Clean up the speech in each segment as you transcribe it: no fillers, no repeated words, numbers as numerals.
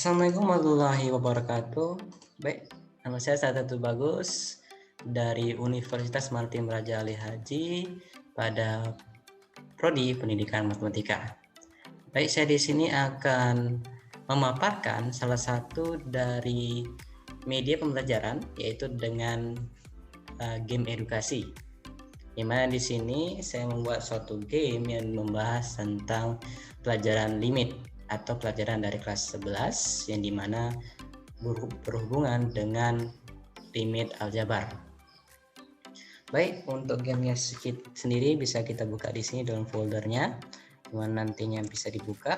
Assalamualaikum warahmatullahi wabarakatuh. Baik, nama saya Sadatul Bagus dari Universitas Maritim Raja Ali Haji pada Prodi Pendidikan Matematika. Baik, saya di sini akan memaparkan salah satu dari media pembelajaran, yaitu dengan game edukasi. Yang mana di sini saya membuat suatu game yang membahas tentang pelajaran limit atau pelajaran dari kelas 11 yang dimana berhubungan dengan limit aljabar. Baik, untuk gamenya sendiri bisa kita buka di sini dalam foldernya, dimana nantinya bisa dibuka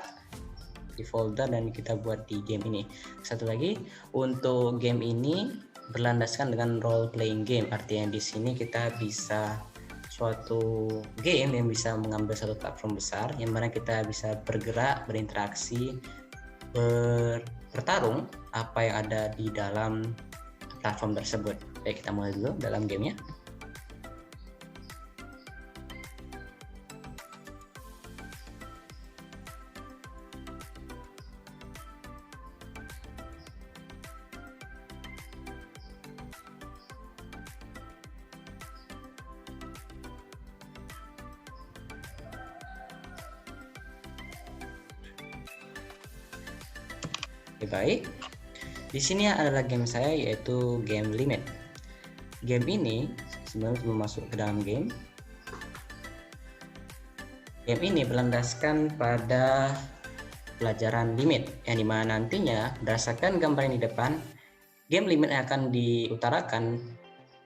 di folder dan kita buat di game ini. Satu lagi, untuk game ini berlandaskan dengan role playing game, artinya di sini kita bisa suatu game yang bisa mengambil satu platform besar yang mana kita bisa bergerak, berinteraksi, bertarung apa yang ada di dalam platform tersebut. Baik, kita mulai dulu dalam gamenya. Baik, di sini adalah game saya, yaitu game limit. Game ini sebenarnya belum masuk ke dalam game. Game ini berlandaskan pada pelajaran limit, yang dimana nantinya berdasarkan gambar yang di depan, game limit akan diutarakan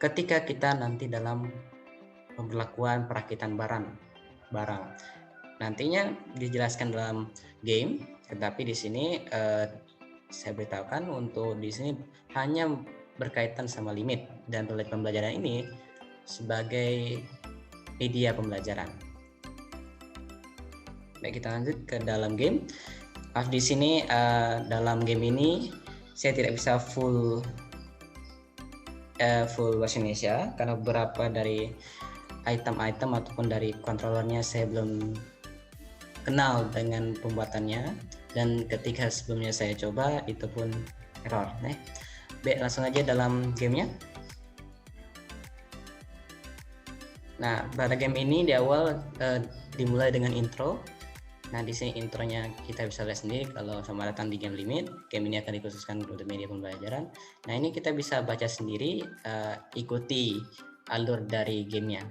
ketika kita nanti dalam pemberlakuan perakitan barang. Nantinya dijelaskan dalam game, tetapi di sini saya beritahukan untuk di sini hanya berkaitan sama limit dan pembelajaran ini sebagai media pembelajaran. Baik, kita lanjut ke dalam game. Di sini dalam game ini saya tidak bisa full bahasa Indonesia karena beberapa dari item-item ataupun dari kontrolernya saya belum kenal dengan pembuatannya, dan ketika sebelumnya saya coba itu pun error. Baik, langsung aja dalam gamenya. Nah, pada game ini di awal dimulai dengan intro. Nah, di sini intronya kita bisa lihat sendiri kalau selamat datang di game limit. Game ini akan dikhususkan untuk media pembelajaran. Nah, ini kita bisa baca sendiri, ikuti alur dari gamenya.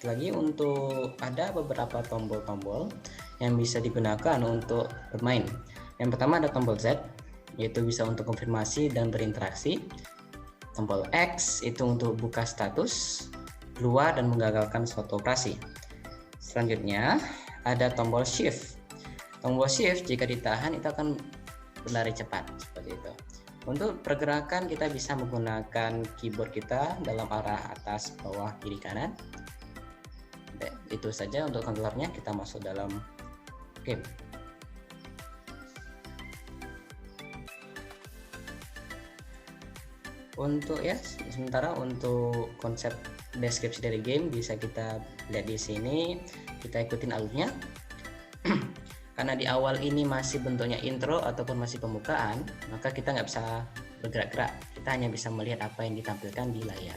Lagi untuk ada beberapa tombol-tombol yang bisa digunakan untuk bermain. Yang pertama ada tombol Z, yaitu bisa untuk konfirmasi dan berinteraksi. Tombol X itu untuk buka status, keluar dan menggagalkan suatu operasi. Selanjutnya ada tombol Shift. Tombol Shift jika ditahan itu akan berlari cepat, seperti itu. Untuk pergerakan kita bisa menggunakan keyboard kita dalam arah atas, bawah, kiri, kanan. Itu saja untuk kontrolernya. Kita masuk dalam game. Untuk sementara untuk konsep deskripsi dari game bisa kita lihat di sini. Kita ikutin alurnya. Karena di awal ini masih bentuknya intro ataupun masih pembukaan, maka kita nggak bisa bergerak-gerak. Kita hanya bisa melihat apa yang ditampilkan di layar.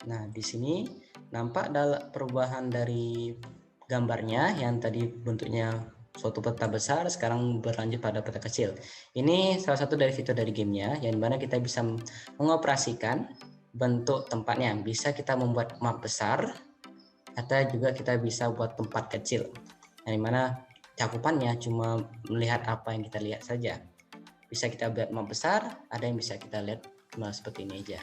Nah, di sini nampak perubahan dari gambarnya yang tadi bentuknya suatu peta besar, sekarang berlanjut pada peta kecil. Ini salah satu dari fitur dari gamenya, yang dimana kita bisa mengoperasikan bentuk tempatnya. Bisa kita membuat map besar, atau juga kita bisa buat tempat kecil, yang dimana cakupannya cuma melihat apa yang kita lihat saja. Bisa kita buat map besar, ada yang bisa kita lihat cuma seperti ini aja.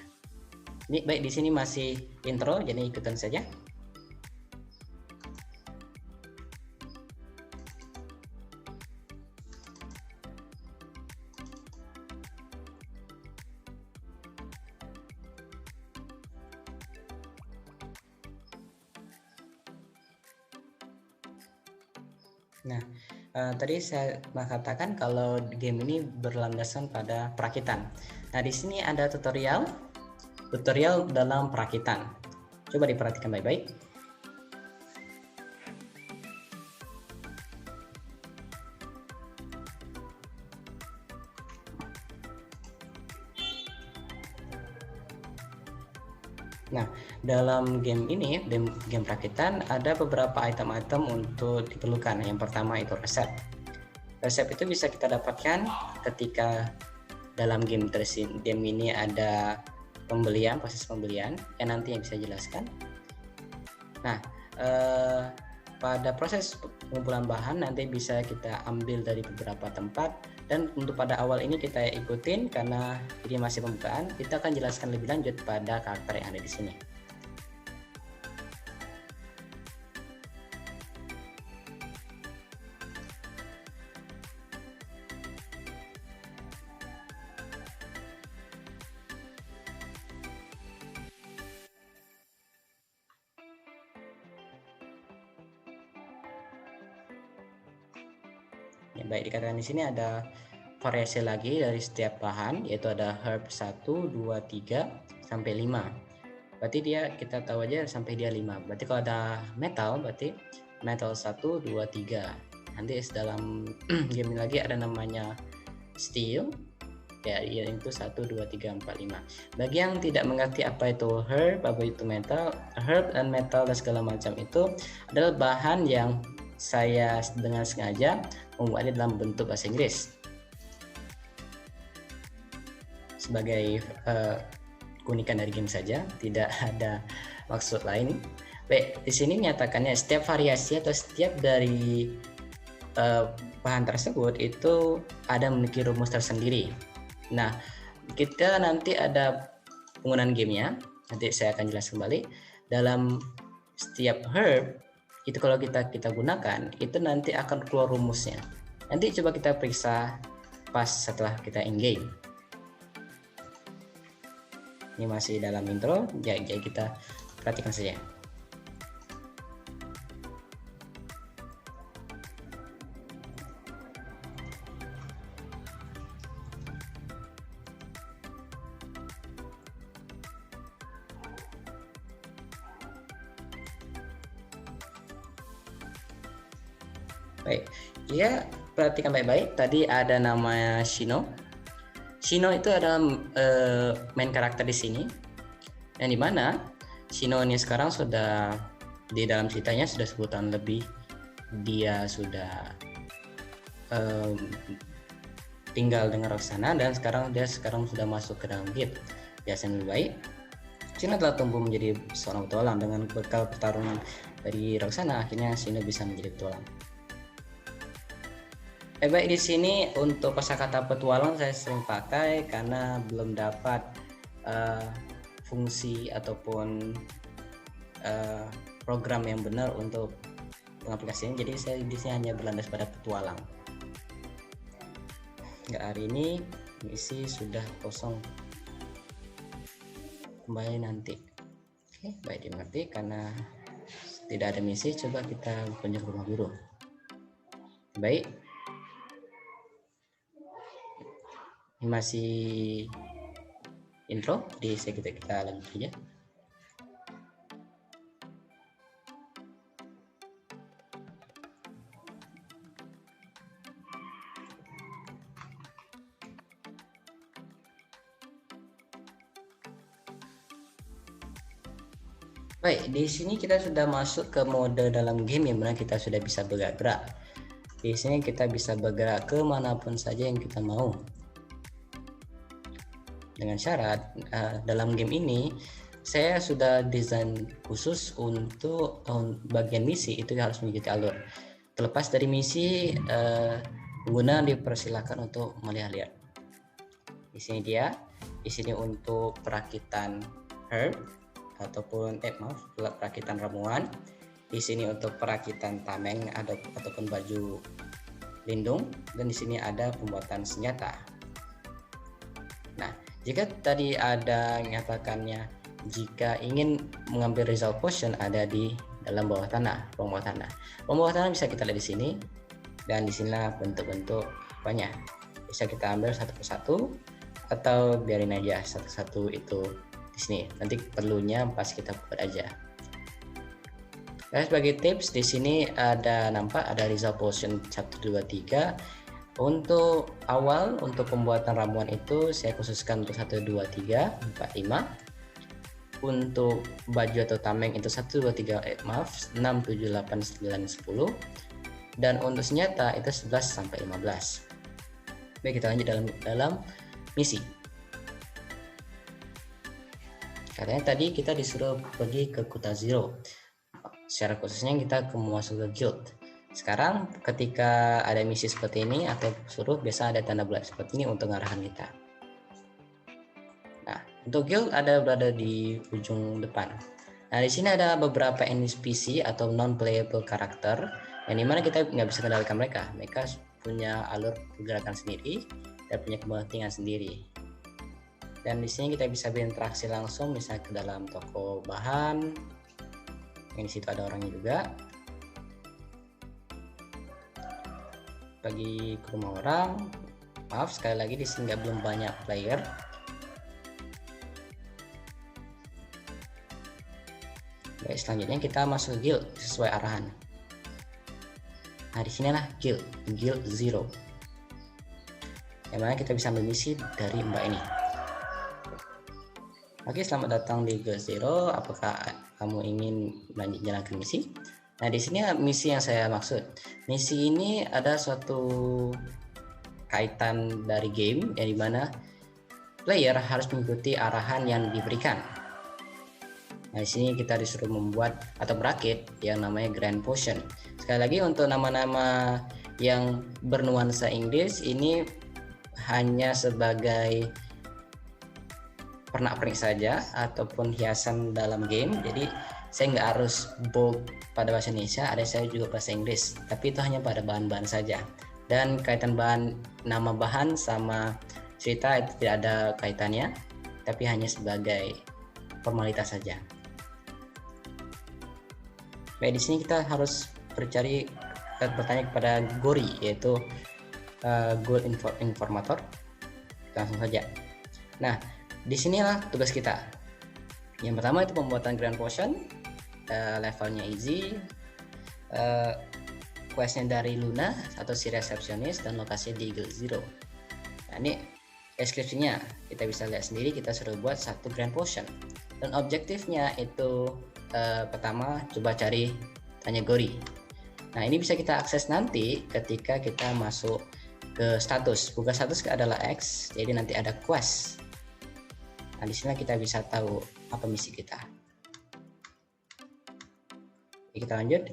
Ini baik, di sini masih intro, jadi ikutan saja. Nah, tadi saya mengatakan kalau game ini berlandasan pada perakitan. Nah, di sini ada tutorial dalam perakitan. Coba diperhatikan baik-baik. Nah, dalam game ini, game perakitan, ada beberapa item-item untuk diperlukan. Yang pertama itu resep. Resep itu bisa kita dapatkan ketika dalam game ini ada pembelian, proses pembelian yang nanti yang bisa jelaskan. Nah, pada proses pengumpulan bahan nanti bisa kita ambil dari beberapa tempat, dan untuk pada awal ini kita ikutin karena ini masih pembukaan. Kita akan jelaskan lebih lanjut pada karakter yang ada di sini. Ya, baik, dikatakan di sini ada variasi lagi dari setiap bahan, yaitu ada herb 1, 2, 3 sampai 5. Berarti kita tahu aja sampai dia 5. Berarti kalau ada metal, berarti metal 1, 2, 3. Nanti dalam game ini lagi ada namanya steel. Ya, itu 1, 2, 3, 4, 5. Bagi yang tidak mengerti apa itu herb, apa itu metal, herb dan metal dan segala macam itu adalah bahan yang saya dengan sengaja membuatnya dalam bentuk bahasa Inggris sebagai keunikan dari game saja, tidak ada maksud lain. Baik, di sini menyatakannya setiap variasi atau setiap dari bahan tersebut itu ada memiliki rumus tersendiri. Nah, kita nanti ada penggunaan gamenya, nanti saya akan jelaskan kembali. Dalam setiap herb itu kalau kita gunakan, itu nanti akan keluar rumusnya. Nanti coba kita periksa pas setelah kita in game. Ini masih dalam intro, jadi kita perhatikan saja. Baik, ya, perhatikan baik-baik. Tadi ada nama Shino. Shino itu adalah main karakter di sini, yang dimana Shino ini sekarang sudah di dalam ceritanya sudah 10 tahun lebih dia sudah tinggal dengan Roxana, dan dia sekarang sudah masuk ke dalam guild biasanya lebih baik. Shino telah tumbuh menjadi seorang petualang. Dengan bekal pertarungan dari Roxana, akhirnya Shino bisa menjadi petualang. Baik, di sini untuk kosakata petualang saya sering pakai karena belum dapat fungsi ataupun program yang benar untuk pengaplikasiannya. Jadi saya di sini hanya berlandas pada petualang. Enggak, hari ini misi sudah kosong, kembali nanti. Oke, baik, dimengerti. Karena tidak ada misi, coba kita kunjung ke rumah guru. Baik, ini masih intro, jadi kita lanjut aja. Baik, di sini kita sudah masuk ke mode dalam game yang mana kita sudah bisa bergerak. Di sini kita bisa bergerak ke manapun saja yang kita mau. Dengan syarat dalam game ini saya sudah desain khusus untuk bagian misi itu harus mengikuti alur. Terlepas dari misi, pengguna dipersilakan untuk melihat-lihat. Di sini di sini untuk perakitan herb ataupun perakitan ramuan. Di sini untuk perakitan tameng ataupun baju lindung, dan di sini ada pembuatan senjata. Nah, jika tadi ada menyatakannya jika ingin mengambil result potion ada di dalam bawah tanah, ruang bawah tanah. Ruang bawah tanah bisa kita lihat di sini. Dan disinilah bentuk-bentuk apanya. Bisa kita ambil satu persatu atau biarin aja satu-satu itu di sini. Nanti perlunya pas kita buat aja. Nah, sebagai tips di sini ada nampak ada result portion 1 2 3. Untuk awal untuk pembuatan ramuan itu saya khususkan untuk 1 2 3 4 5. Untuk baju atau tameng itu 1 2 3 6 7 8 9 10. Dan untuk senjata itu 11 sampai 15. Baik, kita lanjut dalam misi. Katanya tadi kita disuruh pergi ke Kota Zero. Secara khususnya kita masuk ke guild. Sekarang ketika ada misi seperti ini atau suruh, biasa ada tanda bulat seperti ini untuk mengarahkan kita. Nah, untuk guild berada di ujung depan. Nah, di sini ada beberapa NPC atau non-playable karakter yang dimana kita nggak bisa kendalikan mereka. Mereka punya alur pergerakan sendiri dan punya kepentingan sendiri. Dan di sini kita bisa berinteraksi langsung, misalnya ke dalam toko bahan. Yang di situ ada orangnya juga. Bagi ke rumah orang, maaf sekali lagi di sini belum banyak player. Baik, selanjutnya kita masuk guild sesuai arahan. Nah, di sinilah guild Zero. Yang mana kita bisa ambil misi dari Mbak ini. Oke, selamat datang di Guild Zero. Apakah kamu ingin menjalankan misi? Nah, di sini misi yang saya maksud. Misi ini ada suatu kaitan dari game yang dimana player harus mengikuti arahan yang diberikan. Nah, di sini kita disuruh membuat atau merakit yang namanya Grand Potion. Sekali lagi untuk nama-nama yang bernuansa Inggris ini hanya sebagai pernak-pernik saja ataupun hiasan dalam game. Jadi saya nggak harus bold pada bahasa Indonesia, ada saya juga bahasa Inggris, tapi itu hanya pada bahan-bahan saja. Dan kaitan nama bahan sama cerita itu tidak ada kaitannya, tapi hanya sebagai formalitas saja. Baik, di sini kita harus bertanya kepada Gori, yaitu Gold Informator. Langsung saja. Nah, disinilah tugas kita. Yang pertama itu pembuatan Grand Potion, levelnya easy, questnya dari Luna atau si resepsionis, dan lokasinya di Guild Zero. Nah, ini deskripsinya kita bisa lihat sendiri. Kita suruh buat satu Grand Potion dan objektifnya itu pertama coba cari tanya Gori. Nah, ini bisa kita akses nanti ketika kita masuk ke status. Buka status adalah X, jadi nanti ada quest. Nah, di sini kita bisa tahu apa misi kita. Oke, kita lanjut.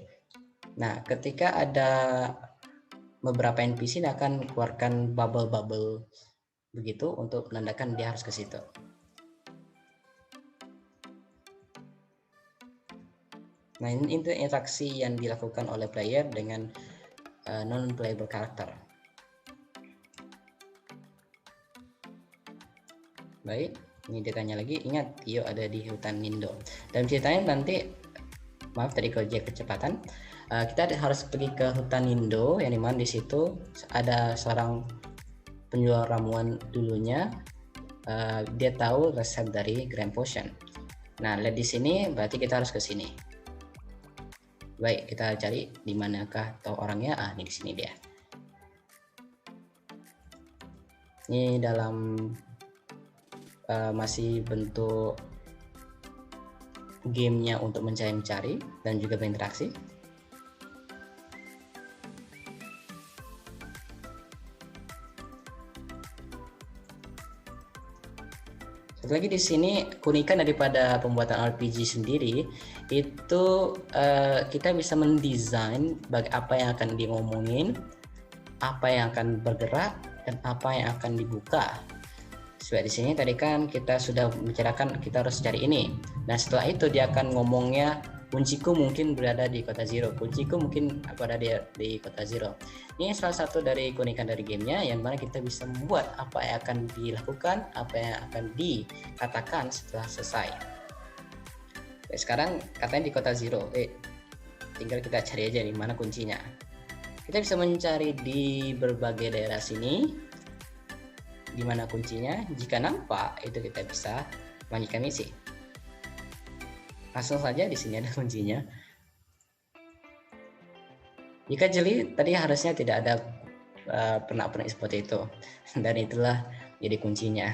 Nah, ketika ada beberapa NPC akan keluarkan bubble-bubble begitu untuk menandakan dia harus ke situ. Nah, ini interaksi yang dilakukan oleh player dengan non-playable karakter. Baik, ini ditanya lagi, ingat Tio ada di hutan Nindo. Dan ceritanya nanti, maaf tadi kerja kecepatan, kita harus pergi ke hutan Nindo, yang dimana di situ ada seorang penjual ramuan dulunya. Dia tahu resep dari Grand Potion. Nah, lihat di sini berarti kita harus ke sini. Baik, kita cari di manakah tahu orangnya. Ini di sini dia. Ini dalam masih bentuk gamenya untuk mencari dan juga berinteraksi. Satu lagi di sini keunikan daripada pembuatan RPG sendiri itu kita bisa mendesain apa yang akan diomongin, apa yang akan bergerak, dan apa yang akan dibuka. Seperti di sini tadi kan kita sudah bicarakan kita harus cari ini. Nah, setelah itu dia akan ngomongnya kunciku mungkin berada di Kota Zero, kunciku mungkin berada di Kota Zero. Ini salah satu dari keunikan dari gamenya, yang mana kita bisa membuat apa yang akan dilakukan, apa yang akan dikatakan setelah selesai. Oke, sekarang katanya di Kota Zero, tinggal kita cari aja di mana kuncinya. Kita bisa mencari di berbagai daerah sini. Di mana kuncinya? Jika nampak, itu kita bisa melanjutkan misi. Langsung saja di sini ada kuncinya. Jika jeli, tadi harusnya tidak ada pernak-pernik seperti itu, dan itulah jadi kuncinya.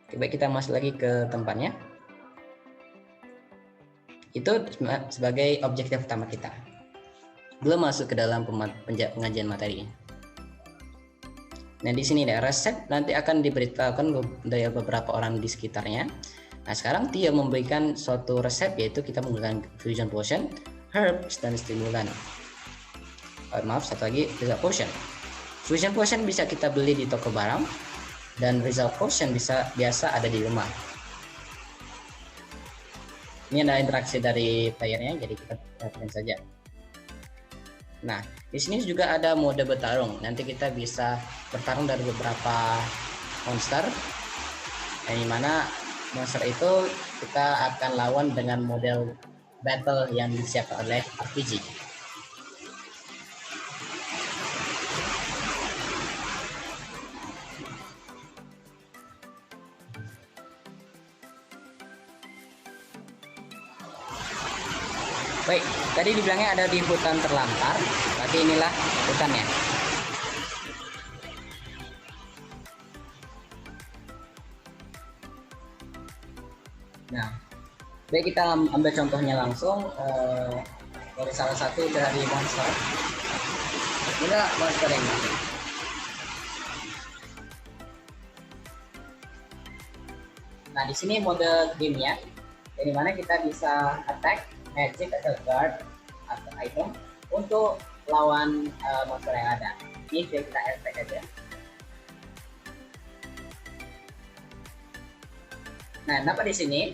Oke, baik, kita masuk lagi ke tempatnya. Itu sebagai objektif pertama kita. Belum masuk ke dalam pengajian materi. Nah, di sini ada resep, nanti akan diberitahukan dari beberapa orang di sekitarnya. Nah, sekarang Tio memberikan suatu resep, yaitu kita menggunakan fusion potion, herbs, dan stimulan. Maaf, satu lagi, result potion. Fusion potion bisa kita beli di toko barang, dan result potion biasa ada di rumah. Ini ada interaksi dari playernya, jadi kita perhatikan saja. Nah, di sini juga ada mode bertarung. Nanti kita bisa bertarung dari beberapa monster, yang dimana monster itu kita akan lawan dengan model battle yang disiapkan oleh RPG. Baik, tadi dibilangnya ada di hutan terlantar, berarti inilah hutannya. Nah, baik, kita ambil contohnya langsung dari salah satu dari monster. Inilah monster yang ini. Nah, di sini mode gamenya, dari mana kita bisa attack, magic atau guard atau item untuk lawan monster yang ada. Ini kita attack aja. Nah, nampak di sini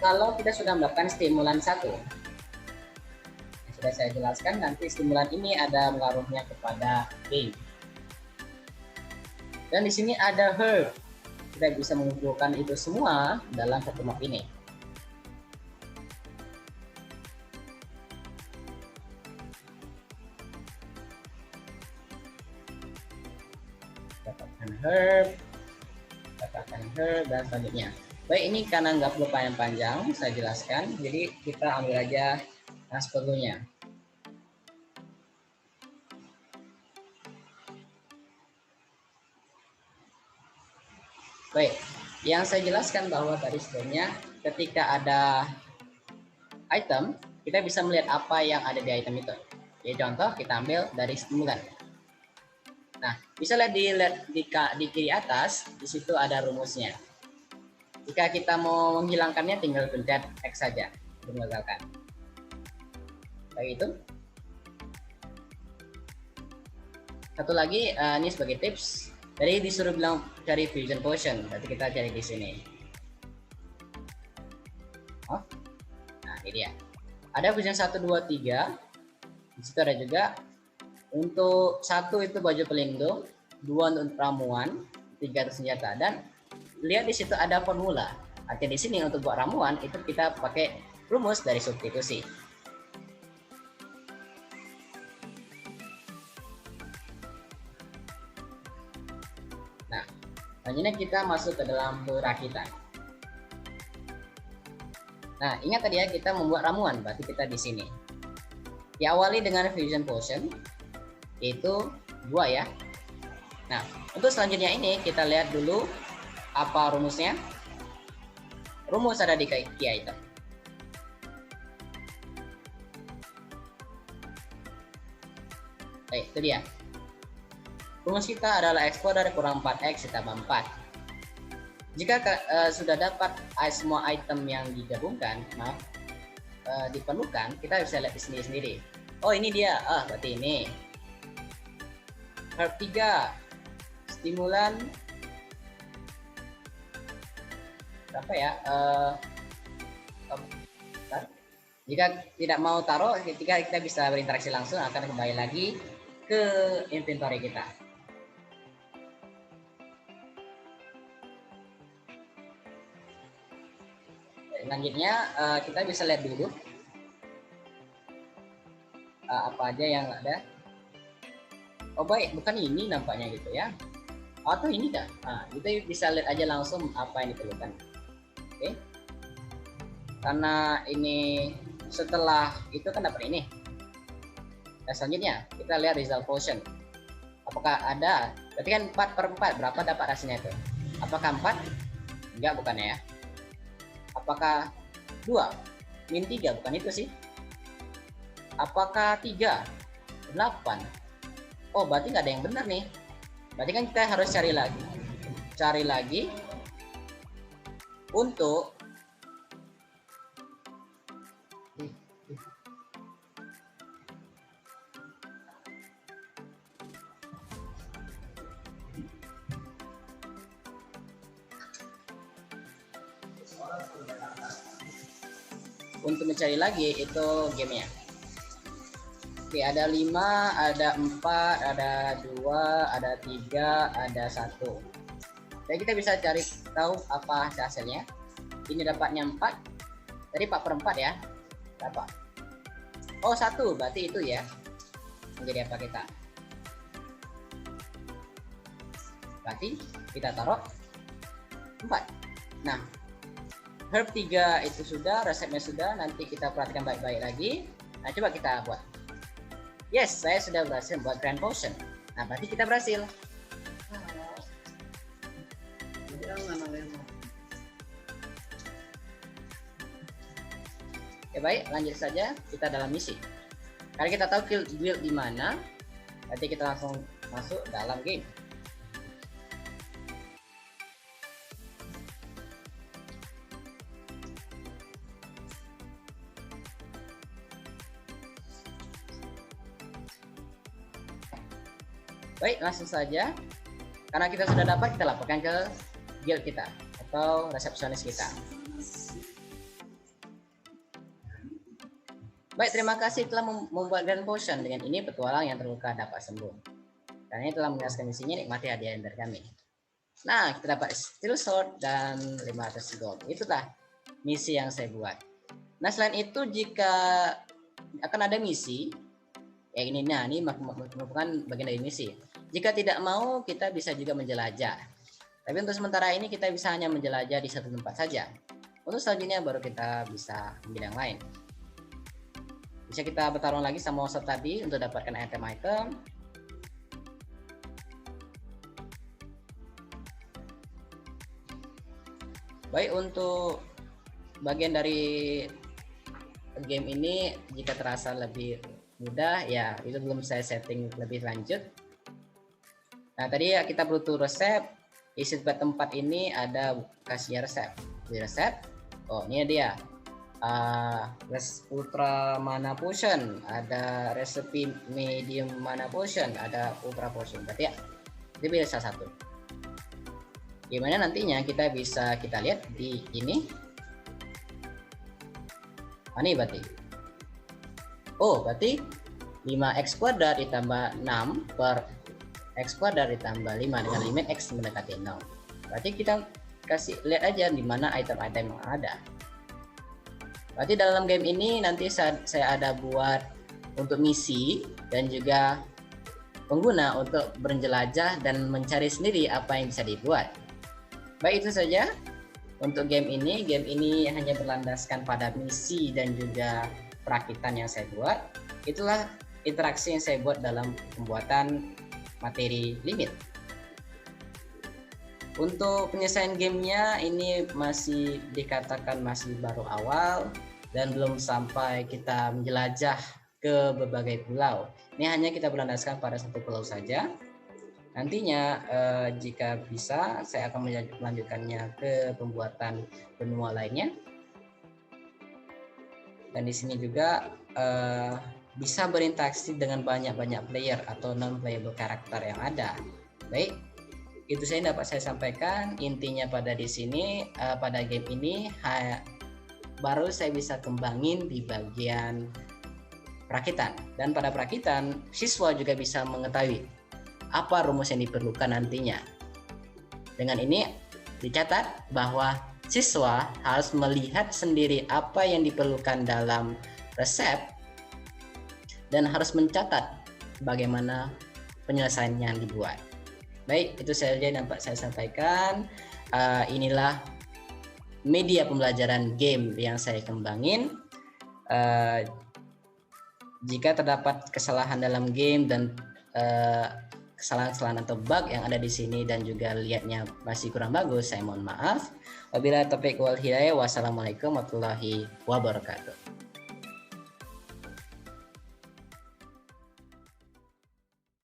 kalau kita sudah mendapatkan stimulan 1, yang sudah saya jelaskan, nanti stimulan ini ada pengaruhnya kepada game. Dan di sini ada herb, kita bisa mengumpulkan itu semua dalam satu map ini. Dapatkan herb, dan selanjutnya. Baik, ini karena nggak perlu panjang-panjang saya jelaskan, jadi kita ambil aja yang seperlunya. Baik, yang saya jelaskan bahwa tadi sebelumnya ketika ada item, kita bisa melihat apa yang ada di item itu. Jadi contoh kita ambil dari stimulan. Nah, bisa lihat di kiri atas, di situ ada rumusnya. Jika kita mau menghilangkannya, tinggal pencet X saja untuk mengagalkan. Baik, itu. Satu lagi, ini sebagai tips. Tadi disuruh bilang cari fusion potion, berarti kita cari di sini. Oh, nah ini dia. Ada fusion 1, 2, 3. Di situ ada juga untuk 1 itu baju pelindung, 2 untuk ramuan, 3 untuk senjata. Dan lihat di situ ada formula. Artinya di sini untuk buat ramuan itu kita pakai rumus dari substitusi. Nah, selanjutnya kita masuk ke dalam perakitan. Nah, ingat tadi ya, kita membuat ramuan, berarti kita di sini. Diawali dengan fusion potion, yaitu 2 ya. Nah, untuk selanjutnya ini kita lihat dulu apa rumusnya. Rumus ada di key item. Baik, itu dia. Rumus kita adalah X dari kurang 4X ditambah 4. Jika sudah dapat semua item yang digabungkan, diperlukan, kita bisa lihat di sini sendiri. Oh, ini dia. Berarti ini. Herb 3. Stimulan. Berapa ya? Jika tidak mau taruh, ketika kita bisa berinteraksi langsung, akan kembali lagi ke inventory kita. Selanjutnya kita bisa lihat dulu apa apa aja yang ada. Oh baik, bukan ini nampaknya gitu ya. Atau ini dah. Nah, kita bisa lihat aja langsung apa yang diperlukan. Oke. Karena ini setelah itu kan dapat ini. Nah, selanjutnya kita lihat result quotient. Apakah ada? Berarti kan 4/4. Berapa dapat hasilnya itu? Apakah 4? Enggak, bukan ya. Apakah 2? Min 3, bukan itu sih. Apakah 3? 8? Oh, berarti nggak ada yang benar nih. Berarti kan kita harus cari lagi untuk mencari lagi itu gamenya. Oke, ada 5, ada 4, ada 2, ada 3, ada 1. Jadi kita bisa cari tahu apa hasilnya. Ini dapatnya 4. Tadi 4/4 ya. Dapat. Oh, 1, berarti itu ya. Menjadi apa kita? Berarti kita taruh 4. Nah, herb 3 itu sudah, resepnya sudah. Nanti kita perhatikan baik-baik lagi. Nah, coba kita buat. Yes, saya sudah berhasil buat grand potion. Nah, berarti kita berhasil. Oke, baik, lanjut saja kita dalam misi. Karena kita tahu guild di mana, berarti kita langsung masuk dalam game. Baik, langsung saja. Karena kita sudah dapat, kita laporkan ke guild kita atau resepsionis kita. Baik, terima kasih telah membuat grand potion. Dengan ini petualang yang terluka dapat sembuh. Karena ini telah menjelaskan misinya, nikmati hadiah dari kami. Nah, kita dapat steel sword dan 500 gold. Itulah misi yang saya buat. Nah, selain itu jika akan ada misi ya ini, nah ini merupakan bagian dari misi. Jika tidak mau, kita bisa juga menjelajah. Tapi untuk sementara ini kita bisa hanya menjelajah di satu tempat saja. Untuk selanjutnya baru kita bisa ambil yang lain. Bisa kita bertarung lagi sama monster tadi untuk dapatkan item-item. Baik, untuk bagian dari game ini jika terasa lebih mudah ya itu belum saya setting lebih lanjut. Nah, tadi ya kita butuh resep. Isi tempat ini ada kasih resep. Di resep, oh ini dia. Ultra mana potion, ada resepi medium mana potion, ada ultra potion. Berarti ya itu pilih salah satu. Gimana nantinya kita bisa kita lihat di ini. Ini berarti. Oh, berarti 5x kuadrat ditambah 6 per x kuadrat ditambah 5 dengan limit x mendekati 0. Berarti kita kasih lihat aja di mana item-item yang ada. Berarti dalam game ini nanti saya ada buat untuk misi dan juga pengguna untuk berjelajah dan mencari sendiri apa yang bisa dibuat. Baik, itu saja untuk game ini. Game ini hanya berlandaskan pada misi dan juga perakitan yang saya buat. Itulah interaksi yang saya buat dalam pembuatan materi limit. Untuk penyelesaian gamenya ini masih dikatakan masih baru awal dan belum sampai kita menjelajah ke berbagai pulau. Ini hanya kita berlandaskan pada satu pulau saja. Nantinya jika bisa saya akan melanjutkannya ke pembuatan benua lainnya. Dan di sini juga bisa berinteraksi dengan banyak-banyak player atau non playable karakter yang ada. Baik, itu saya dapat saya sampaikan. Intinya pada di sini pada game ini baru saya bisa kembangin di bagian perakitan. Dan pada perakitan siswa juga bisa mengetahui apa rumus yang diperlukan nantinya. Dengan ini dicatat bahwa siswa harus melihat sendiri apa yang diperlukan dalam resep dan harus mencatat bagaimana penyelesaian yang dibuat. Baik, itu saja yang dapat saya sampaikan. Inilah media pembelajaran game yang saya kembangin. Jika terdapat kesalahan dalam game dan kesalahan-kesalahan atau bug yang ada di sini dan juga lihatnya masih kurang bagus, saya mohon maaf. Wabillahi taufiq wal hidayah. Wassalamualaikum warahmatullahi wabarakatuh.